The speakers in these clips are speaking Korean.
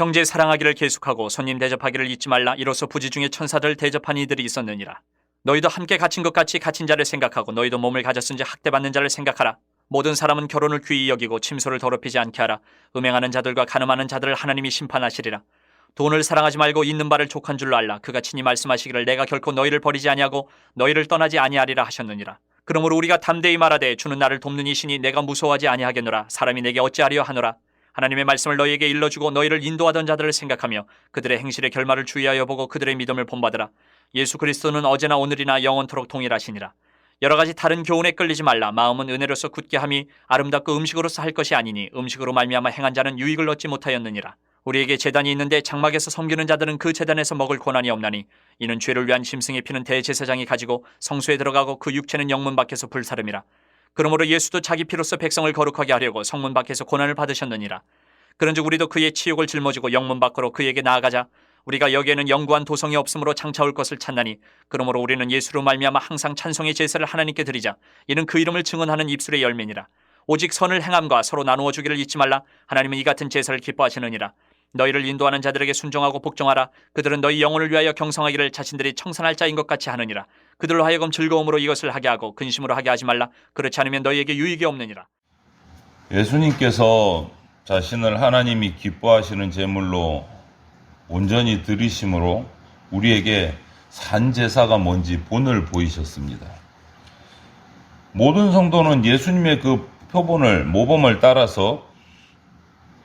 형제 사랑하기를 계속하고 손님 대접하기를 잊지 말라. 이로써 부지 중에 천사들 대접한 이들이 있었느니라. 너희도 함께 갇힌 것 같이 갇힌 자를 생각하고 너희도 몸을 가졌은지 학대받는 자를 생각하라. 모든 사람은 결혼을 귀히 여기고 침소를 더럽히지 않게 하라. 음행하는 자들과 간음하는 자들을 하나님이 심판하시리라. 돈을 사랑하지 말고 있는 바를 족한 줄로 알라. 그가 친히 말씀하시기를 내가 결코 너희를 버리지 아니하고 너희를 떠나지 아니하리라 하셨느니라. 그러므로 우리가 담대히 말하되 주는 나를 돕는 이시니 내가 무서워하지 아니하겠노라. 사람이 내게 어찌하리요 하노라. 하나님의 말씀을 너희에게 일러주고 너희를 인도하던 자들을 생각하며 그들의 행실의 결말을 주의하여 보고 그들의 믿음을 본받으라. 예수 그리스도는 어제나 오늘이나 영원토록 동일하시니라. 여러 가지 다른 교훈에 끌리지 말라. 마음은 은혜로서 굳게 함이 아름답고 음식으로서 할 것이 아니니 음식으로 말미암아 행한 자는 유익을 얻지 못하였느니라. 우리에게 제단이 있는데 장막에서 섬기는 자들은 그 제단에서 먹을 고난이 없나니 이는 죄를 위한 짐승의 피는 대제사장이 가지고 성소에 들어가고 그 육체는 영문 밖에서 불사름이라. 그러므로 예수도 자기 피로써 백성을 거룩하게 하려고 성문 밖에서 고난을 받으셨느니라. 그런즉 우리도 그의 치욕을 짊어지고 영문 밖으로 그에게 나아가자. 우리가 여기에는 영구한 도성이 없으므로 장차올 것을 찾나니 그러므로 우리는 예수로 말미암아 항상 찬송의 제사를 하나님께 드리자. 이는 그 이름을 증언하는 입술의 열매니라. 오직 선을 행함과 서로 나누어 주기를 잊지 말라. 하나님은 이 같은 제사를 기뻐하시느니라. 너희를 인도하는 자들에게 순종하고 복종하라. 그들은 너희 영혼을 위하여 경성하기를 자신들이 청산할 자인 것 같이 하느니라. 그들로 하여금 즐거움으로 이것을 하게 하고 근심으로 하게 하지 말라. 그렇지 않으면 너희에게 유익이 없느니라. 예수님께서 자신을 하나님이 기뻐하시는 제물로 온전히 드리심으로 우리에게 산제사가 뭔지 본을 보이셨습니다. 모든 성도는 예수님의 그 표본을, 모범을 따라서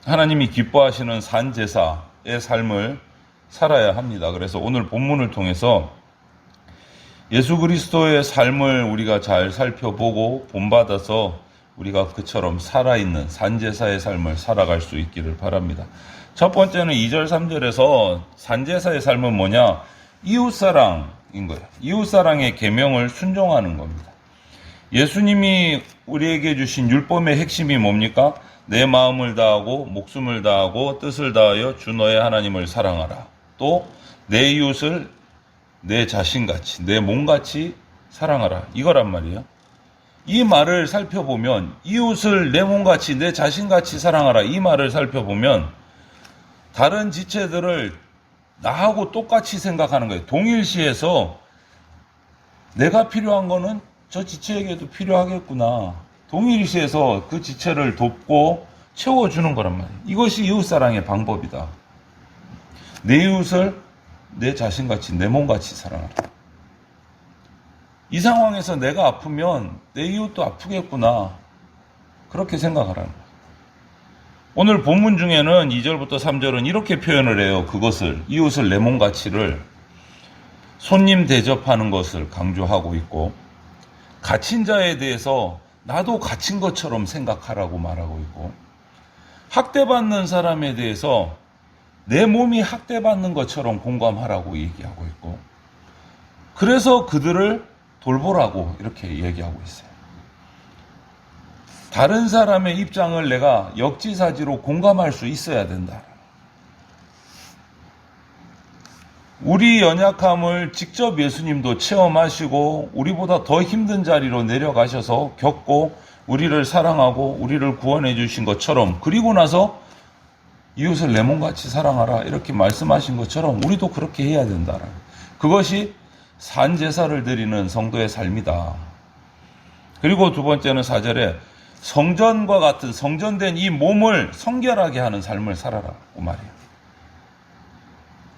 하나님이 기뻐하시는 산제사의 삶을 살아야 합니다. 그래서 오늘 본문을 통해서 예수 그리스도의 삶을 우리가 잘 살펴보고 본받아서 우리가 그처럼 살아있는 산제사의 삶을 살아갈 수 있기를 바랍니다. 첫 번째는 2절 3절에서 산제사의 삶은 뭐냐? 이웃사랑인 거예요. 이웃사랑의 계명을 순종하는 겁니다. 예수님이 우리에게 주신 율법의 핵심이 뭡니까? 내 마음을 다하고 목숨을 다하고 뜻을 다하여 주 너의 하나님을 사랑하라. 또 내 이웃을 내 자신같이, 내 몸같이 사랑하라. 이거란 말이에요. 이 말을 살펴보면 이웃을 내 몸같이, 내 자신같이 사랑하라. 이 말을 살펴보면 다른 지체들을 나하고 똑같이 생각하는 거예요. 동일시해서 내가 필요한 거는 저 지체에게도 필요하겠구나. 동일시해서 그 지체를 돕고 채워주는 거란 말이에요. 이것이 이웃사랑의 방법이다. 내 이웃을 내 자신같이, 내 몸같이 사랑하라. 이 상황에서 내가 아프면 내 이웃도 아프겠구나. 그렇게 생각하라는 거예요. 오늘 본문 중에는 2절부터 3절은 이렇게 표현을 해요. 그것을, 이웃을 내 몸같이를 손님 대접하는 것을 강조하고 있고, 갇힌 자에 대해서 나도 갇힌 것처럼 생각하라고 말하고 있고, 학대받는 사람에 대해서 내 몸이 학대받는 것처럼 공감하라고 얘기하고 있고, 그래서 그들을 돌보라고 이렇게 얘기하고 있어요. 다른 사람의 입장을 내가 역지사지로 공감할 수 있어야 된다. 우리 연약함을 직접 예수님도 체험하시고 우리보다 더 힘든 자리로 내려가셔서 겪고 우리를 사랑하고 우리를 구원해 주신 것처럼, 그리고 나서 이웃을 내 몸같이 사랑하라 이렇게 말씀하신 것처럼 우리도 그렇게 해야 된다. 그것이 산제사를 드리는 성도의 삶이다. 그리고 두 번째는 4절에 성전과 같은, 성전된 이 몸을 성결하게 하는 삶을 살아라고 말해요.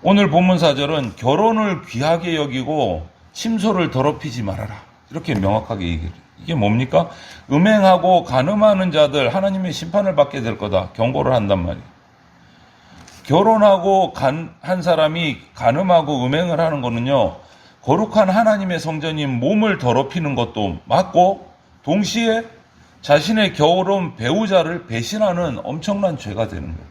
오늘 본문 4절은 결혼을 귀하게 여기고 침소를 더럽히지 말아라 이렇게 명확하게 얘기해요. 이게 뭡니까? 음행하고 간음하는 자들 하나님의 심판을 받게 될 거다 경고를 한단 말이에요. 결혼하고 한 사람이 간음하고 음행을 하는 거는요, 거룩한 하나님의 성전인 몸을 더럽히는 것도 맞고, 동시에 자신의 결혼 배우자를 배신하는 엄청난 죄가 되는 거예요.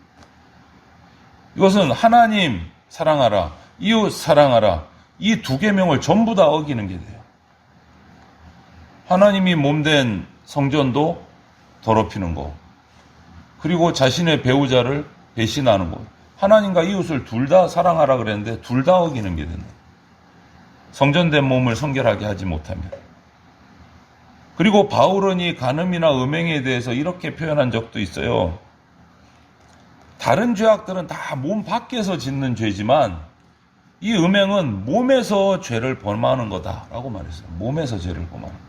이것은 하나님 사랑하라, 이웃 사랑하라, 이 두 계명을 전부 다 어기는 게 돼요. 하나님이 몸된 성전도 더럽히는 거, 그리고 자신의 배우자를 배신하는 거. 하나님과 이웃을 둘 다 사랑하라 그랬는데 둘 다 어기는 게 된다. 성전된 몸을 성결하게 하지 못하면. 그리고 바울은 이 간음이나 음행에 대해서 이렇게 표현한 적도 있어요. 다른 죄악들은 다 몸 밖에서 짓는 죄지만 이 음행은 몸에서 죄를 범하는 거다라고 말했어요. 몸에서 죄를 범하는 거.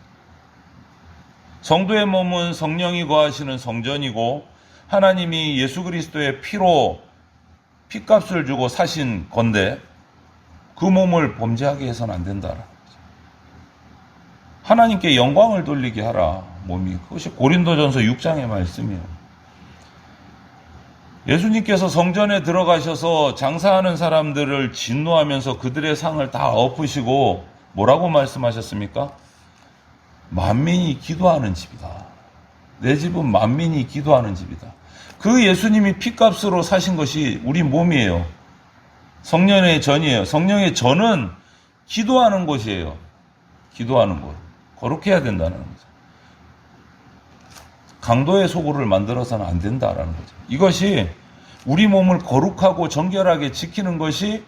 성도의 몸은 성령이 거하시는 성전이고 하나님이 예수 그리스도의 피로 피값을 주고 사신 건데 그 몸을 범죄하게 해서는 안 된다. 하나님께 영광을 돌리게 하라. 몸이. 그것이 고린도전서 6장의 말씀이에요. 예수님께서 성전에 들어가셔서 장사하는 사람들을 진노하면서 그들의 상을 다 엎으시고 뭐라고 말씀하셨습니까? 만민이 기도하는 집이다. 내 집은 만민이 기도하는 집이다. 그 예수님이 피값으로 사신 것이 우리 몸이에요. 성령의 전이에요. 성령의 전은 기도하는 곳이에요. 기도하는 곳. 거룩해야 된다는 거죠. 강도의 소굴을 만들어서는 안 된다라는 거죠. 이것이 우리 몸을 거룩하고 정결하게 지키는 것이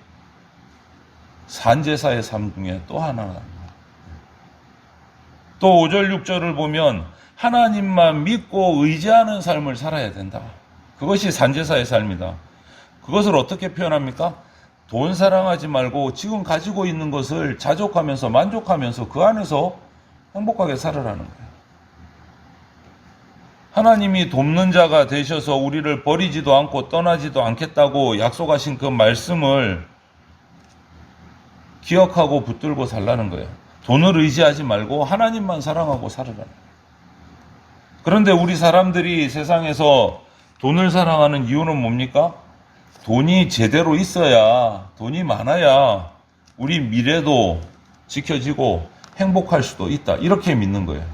산제사의 삶 중에 또 하나다. 또 5절 6절을 보면 하나님만 믿고 의지하는 삶을 살아야 된다. 그것이 산제사의 삶이다. 그것을 어떻게 표현합니까? 돈 사랑하지 말고 지금 가지고 있는 것을 자족하면서 만족하면서 그 안에서 행복하게 살아라는 거예요. 하나님이 돕는 자가 되셔서 우리를 버리지도 않고 떠나지도 않겠다고 약속하신 그 말씀을 기억하고 붙들고 살라는 거예요. 돈을 의지하지 말고 하나님만 사랑하고 살아라는 거예요. 그런데 우리 사람들이 세상에서 돈을 사랑하는 이유는 뭡니까? 돈이 제대로 있어야, 돈이 많아야 우리 미래도 지켜지고 행복할 수도 있다. 이렇게 믿는 거예요.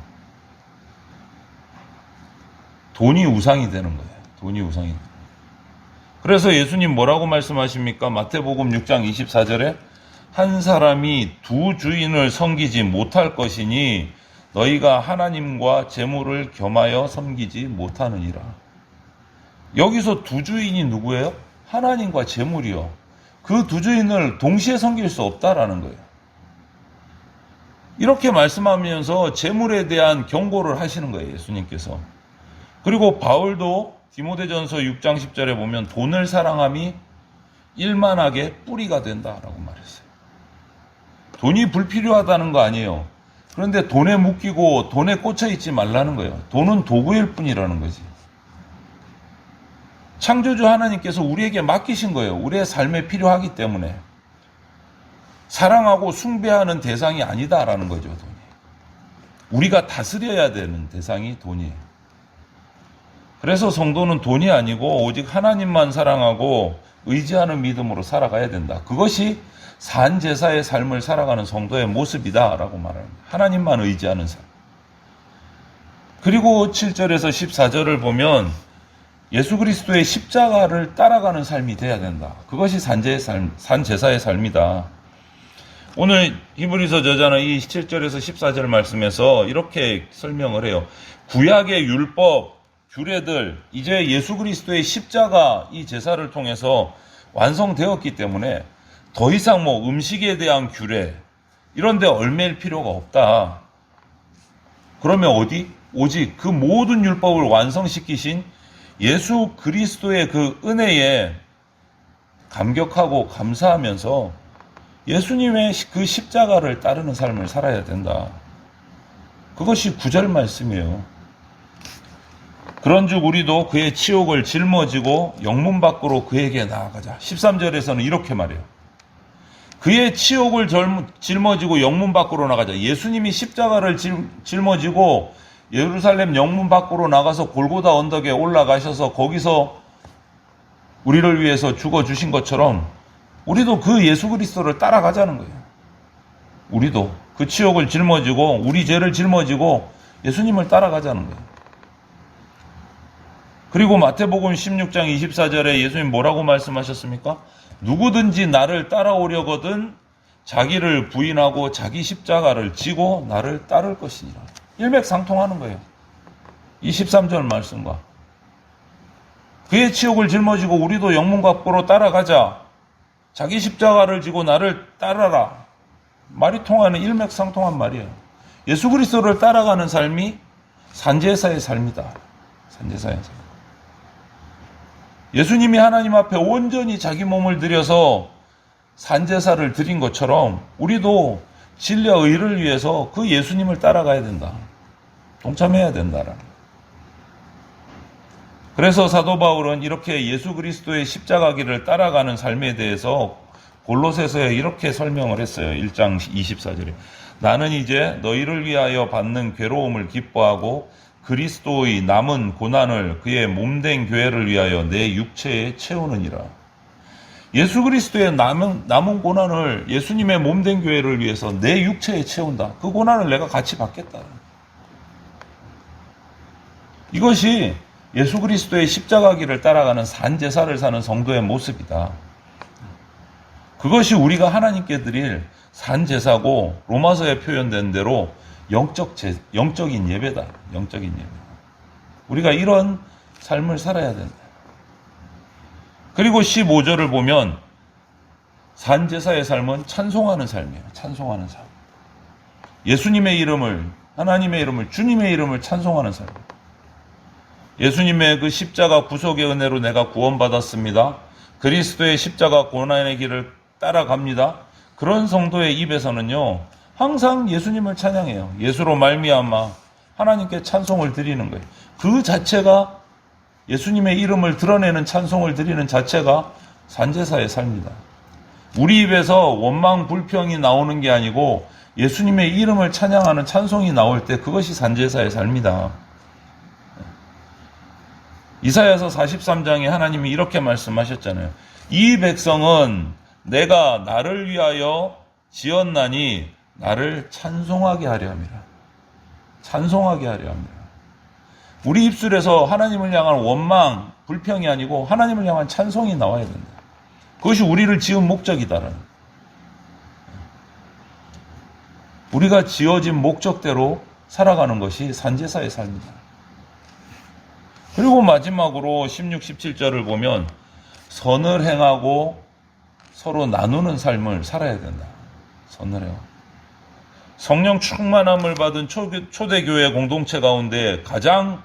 돈이 우상이 되는 거예요. 돈이 우상이. 그래서 예수님 뭐라고 말씀하십니까? 마태복음 6장 24절에 한 사람이 두 주인을 섬기지 못할 것이니 너희가 하나님과 재물을 겸하여 섬기지 못하느니라. 여기서 두 주인이 누구예요? 하나님과 재물이요. 그 두 주인을 동시에 섬길 수 없다라는 거예요. 이렇게 말씀하면서 재물에 대한 경고를 하시는 거예요. 예수님께서. 그리고 바울도 디모데전서 6장 10절에 보면 돈을 사랑함이 일만하게 뿌리가 된다라고 말했어요. 돈이 불필요하다는 거 아니에요. 그런데 돈에 묶이고 돈에 꽂혀 있지 말라는 거예요. 돈은 도구일 뿐이라는 거지. 창조주 하나님께서 우리에게 맡기신 거예요. 우리의 삶에 필요하기 때문에. 사랑하고 숭배하는 대상이 아니다라는 거죠. 돈이. 우리가 다스려야 되는 대상이 돈이에요. 그래서 성도는 돈이 아니고 오직 하나님만 사랑하고 의지하는 믿음으로 살아가야 된다. 그것이 산제사의 삶을 살아가는 성도의 모습이다라고 말합니다. 하나님만 의지하는 삶. 그리고 7절에서 14절을 보면 예수 그리스도의 십자가를 따라가는 삶이 돼야 된다. 그것이 산제사의 삶이다. 오늘 히브리서 저자는 이 7절에서 14절 말씀에서 이렇게 설명을 해요. 구약의 율법, 규례들, 이제 예수 그리스도의 십자가 이 제사를 통해서 완성되었기 때문에 더 이상 음식에 대한 규례 이런 데 얽매일 필요가 없다. 그러면 어디? 오직 그 모든 율법을 완성시키신 예수 그리스도의 그 은혜에 감격하고 감사하면서 예수님의 그 십자가를 따르는 삶을 살아야 된다. 그것이 9절 말씀이에요. 그런즉 우리도 그의 치욕을 짊어지고 영문 밖으로 그에게 나아가자. 13절에서는 이렇게 말해요. 그의 치욕을 짊어지고 영문 밖으로 나가자. 예수님이 십자가를 짊어지고 예루살렘 영문 밖으로 나가서 골고다 언덕에 올라가셔서 거기서 우리를 위해서 죽어주신 것처럼 우리도 그 예수 그리스도를 따라가자는 거예요. 우리도 그 치욕을 짊어지고 우리 죄를 짊어지고 예수님을 따라가자는 거예요. 그리고 마태복음 16장 24절에 예수님 뭐라고 말씀하셨습니까? 누구든지 나를 따라오려거든 자기를 부인하고 자기 십자가를 지고 나를 따를 것이니라. 일맥상통하는 거예요. 이 13절 말씀과. 그의 치욕을 짊어지고 우리도 영문 밖으로 따라가자. 자기 십자가를 지고 나를 따라라. 말이 통하는 일맥상통한 말이에요. 예수 그리스도를 따라가는 삶이 산제사의 삶이다. 산제사의 삶. 예수님이 하나님 앞에 온전히 자기 몸을 들여서 산제사를 드린 것처럼 우리도 진리와 의를 위해서 그 예수님을 따라가야 된다. 동참해야 된다라는. 그래서 사도 바울은 이렇게 예수 그리스도의 십자가 길을 따라가는 삶에 대해서 골로새서에 이렇게 설명을 했어요. 1장 24절에. 나는 이제 너희를 위하여 받는 괴로움을 기뻐하고 그리스도의 남은 고난을 그의 몸된 교회를 위하여 내 육체에 채우느니라. 예수 그리스도의 남은 고난을 예수님의 몸된 교회를 위해서 내 육체에 채운다. 그 고난을 내가 같이 받겠다. 이것이 예수 그리스도의 십자가 길을 따라가는 산제사를 사는 성도의 모습이다. 그것이 우리가 하나님께 드릴 산제사고 로마서에 표현된 대로 영적인 예배다. 영적인 예배. 우리가 이런 삶을 살아야 된다. 그리고 15절을 보면 산제사의 삶은 찬송하는 삶이에요. 찬송하는 삶. 예수님의 이름을, 하나님의 이름을, 주님의 이름을 찬송하는 삶. 예수님의 그 십자가 구속의 은혜로 내가 구원받았습니다. 그리스도의 십자가 고난의 길을 따라갑니다. 그런 성도의 입에서는요, 항상 예수님을 찬양해요. 예수로 말미암아 하나님께 찬송을 드리는 거예요. 그 자체가 예수님의 이름을 드러내는 찬송을 드리는 자체가 산제사의 삶이다. 우리 입에서 원망 불평이 나오는 게 아니고 예수님의 이름을 찬양하는 찬송이 나올 때 그것이 산제사의 삶이다. 이사야서 43장에 하나님이 이렇게 말씀하셨잖아요. 이 백성은 내가 나를 위하여 지었나니 나를 찬송하게 하려 함이라. 찬송하게 하려 함이라. 우리 입술에서 하나님을 향한 원망, 불평이 아니고 하나님을 향한 찬송이 나와야 된다. 그것이 우리를 지은 목적이다라는. 우리가 지어진 목적대로 살아가는 것이 산제사의 삶이다. 그리고 마지막으로 16, 17절을 보면 선을 행하고 서로 나누는 삶을 살아야 된다. 선을 행하고. 성령 충만함을 받은 초대교회 공동체 가운데 가장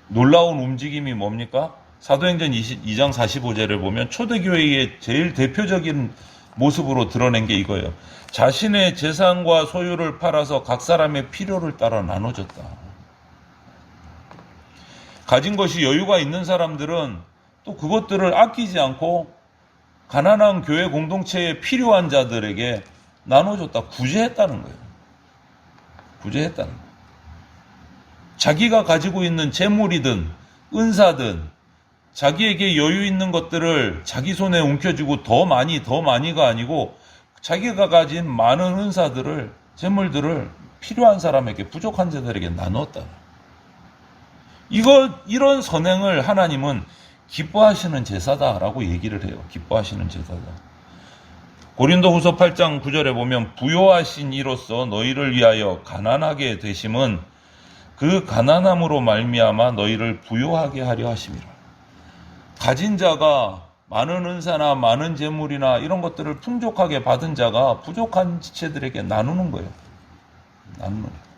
놀라운 움직임이 뭡니까? 사도행전 2장 45절을 보면 초대교회의 제일 대표적인 모습으로 드러낸 게 이거예요. 자신의 재산과 소유를 팔아서 각 사람의 필요를 따라 나눠줬다. 가진 것이 여유가 있는 사람들은 또 그것들을 아끼지 않고 가난한 교회 공동체에 필요한 자들에게 나눠줬다. 구제했다는 거예요. 구제했다는 거예요. 자기가 가지고 있는 재물이든 은사든 자기에게 여유 있는 것들을 자기 손에 움켜쥐고 더 많이가 아니고 자기가 가진 많은 은사들을, 재물들을 필요한 사람에게, 부족한 자들에게 나눴다. 이런 선행을 하나님은 기뻐하시는 제사다라고 얘기를 해요. 기뻐하시는 제사다. 고린도후서 8장 9절에 보면 부요하신 이로써 너희를 위하여 가난하게 되심은 그 가난함으로 말미암아 너희를 부요하게 하려 하심이라. 가진 자가 많은 은사나 많은 재물이나 이런 것들을 풍족하게 받은 자가 부족한 지체들에게 나누는 거예요. 나누는 거예요.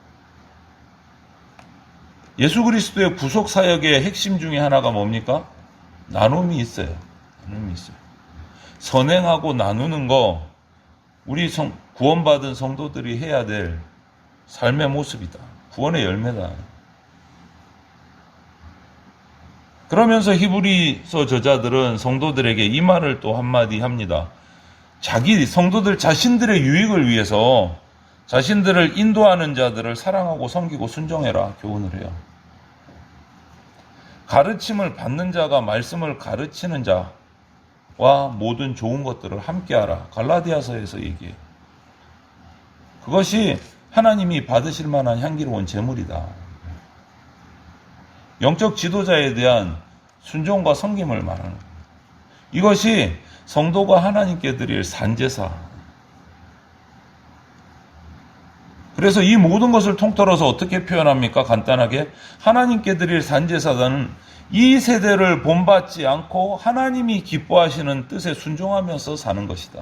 예수 그리스도의 구속 사역의 핵심 중에 하나가 뭡니까? 나눔이 있어요. 나눔이 있어요. 선행하고 나누는 거 우리 구원받은 성도들이 해야 될 삶의 모습이다. 구원의 열매다. 그러면서 히브리서 저자들은 성도들에게 이 말을 또 한마디 합니다. 성도들 자신들의 유익을 위해서 자신들을 인도하는 자들을 사랑하고 섬기고 순종해라 교훈을 해요. 가르침을 받는 자가 말씀을 가르치는 자와 모든 좋은 것들을 함께하라. 갈라디아서에서 얘기해요. 그것이 하나님이 받으실 만한 향기로운 제물이다. 영적 지도자에 대한 순종과 섬김을 말하는 거예요. 이것이 성도가 하나님께 드릴 산제사. 그래서 이 모든 것을 통틀어서 어떻게 표현합니까? 간단하게 하나님께 드릴 산제사단은 이 세대를 본받지 않고 하나님이 기뻐하시는 뜻에 순종하면서 사는 것이다.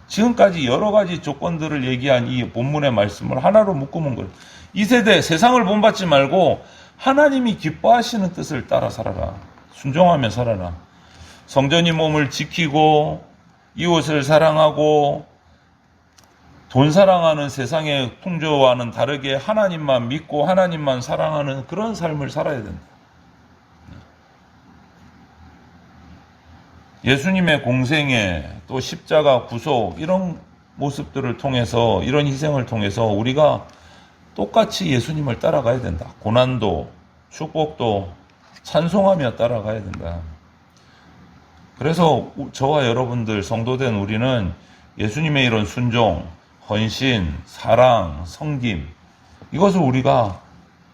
지금까지 여러 가지 조건들을 얘기한 이 본문의 말씀을 하나로 묶으면 거예요. 이 세대 세상을 본받지 말고 하나님이 기뻐하시는 뜻을 따라 살아라. 순종하며 살아라. 성전이 몸을 지키고 이웃을 사랑하고 돈 사랑하는 세상의 풍조와는 다르게 하나님만 믿고 하나님만 사랑하는 그런 삶을 살아야 된다. 예수님의 공생애 또 십자가 구속 이런 모습들을 통해서 이런 희생을 통해서 우리가 똑같이 예수님을 따라가야 된다. 고난도 축복도 찬송하며 따라가야 된다. 그래서 저와 여러분들 성도된 우리는 예수님의 이런 순종, 헌신, 사랑, 섬김 이것을 우리가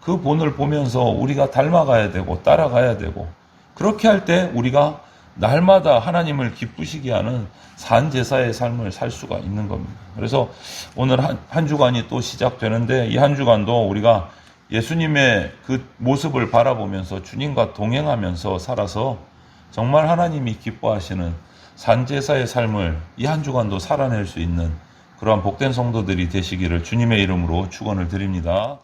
그 본을 보면서 우리가 닮아가야 되고 따라가야 되고 그렇게 할 때 우리가 날마다 하나님을 기쁘시게 하는 산제사의 삶을 살 수가 있는 겁니다. 그래서 오늘 한 주간이 또 시작되는데 이 한 주간도 우리가 예수님의 그 모습을 바라보면서 주님과 동행하면서 살아서 정말 하나님이 기뻐하시는 산제사의 삶을 이 한 주간도 살아낼 수 있는 그러한 복된 성도들이 되시기를 주님의 이름으로 축원을 드립니다.